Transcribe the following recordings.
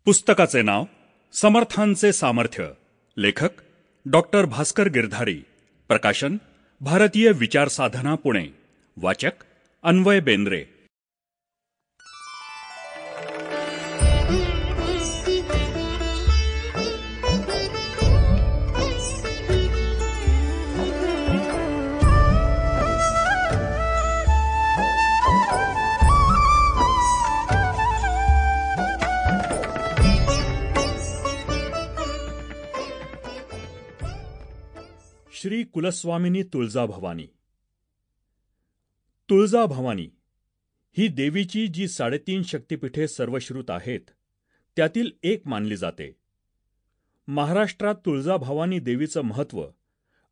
पुस्तकाचे नाव समर्थांचे सामर्थ्य. लेखक डॉक्टर भास्कर गिरधारी. प्रकाशन भारतीय विचार साधना, पुणे. वाचक अन्वय बेंद्रे. श्री कुलस्वामिनी तुळजाभवानी. तुळजाभवानी ही देवीची जी 3.5 शक्तिपीठे सर्वश्रुत आहेत त्यातील एक मानली जाते. महाराष्ट्रात तुळजाभवानी देवीचं महत्त्व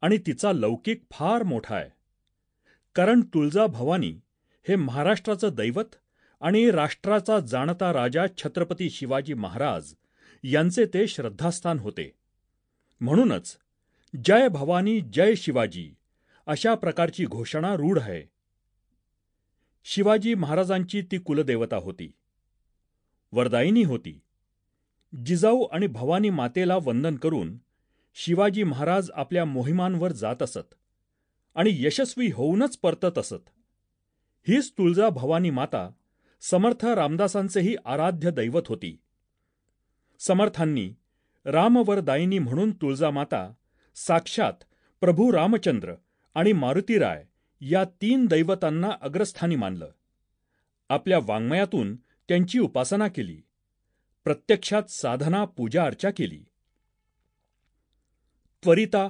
आणि तिचा लौकिक फार मोठा आहे. कारण तुळजाभवानी हे महाराष्ट्राचं दैवत आणि राष्ट्राचा जाणता राजा छत्रपती शिवाजी महाराज यांचे ते श्रद्धास्थान होते. म्हणूनच जय भवानी जय शिवाजी अशा प्रकारची घोषणा रूढ आहे. शिवाजी महाराजांची ती कुलदेवता होती, वरदायिनी होती. जिजाऊ आणि भवानी मातेला वंदन करून शिवाजी महाराज आपल्या मोहिमांवर जात असत आणि यशस्वी होऊनच परतत असत. हीच तुळजाभवानी माता समर्थ रामदासांचेही आराध्य दैवत होती. समर्थांनी रामवरदायिनी म्हणून तुळजामाता साक्षात प्रभू रामचंद्र आणि मारुतीराय या 3 दैवतांना अग्रस्थानी मानलं. आपल्या वाङ्मयातून त्यांची उपासना केली, प्रत्यक्षात साधना पूजा अर्चा केली. त्वरिता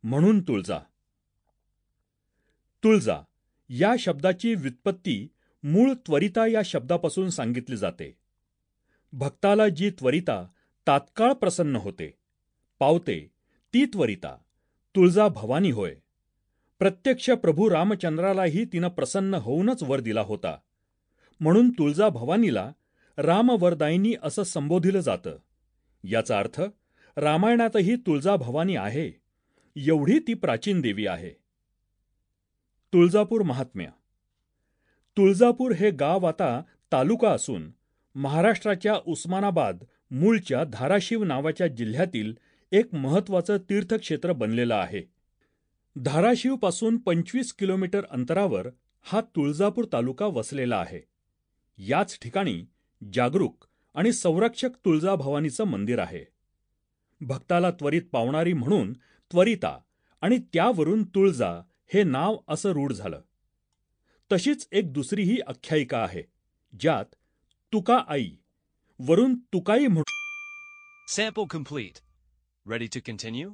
म्हणून तुळजा. तुळजा या शब्दाची व्युत्पत्ती मूळ त्वरिता या शब्दापासून सांगितली जाते. भक्ताला जी त्वरिता तात्काळ प्रसन्न होते, पावते, ती त्वरिता तुळजाभवानी होय. प्रत्यक्ष प्रभू रामचंद्रालाही तिनं प्रसन्न होऊनच वर दिला होता. म्हणून तुळजाभवानीला रामवरदायिनी असं संबोधिलं जातं. याचा अर्थ रामायणातही तुळजाभवानी आहे, एवढी ती प्राचीन देवी आहे. तुळजापूर महात्म्य. तुळजापूर हे गाव आता तालुका असून महाराष्ट्राच्या उस्मानाबाद मूळच्या धाराशिव नावाच्या जिल्ह्यातील एक महत्त्वाचं तीर्थक्षेत्र बनलेलं आहे. धाराशिवपासून 25 किलोमीटर अंतरावर हा तुळजापूर तालुका वसलेला आहे. याच ठिकाणी जागरूक आणि संरक्षक तुळजाभवानीचं मंदिर आहे. भक्ताला त्वरित पावणारी म्हणून त्वरिता आणि त्यावरून तुळजा हे नाव असं रूढ झालं. तशीच एक दुसरीही आख्यायिका आहे, ज्यात तुका आई वरून तुकाई म्हणून. Sample complete. Ready to continue?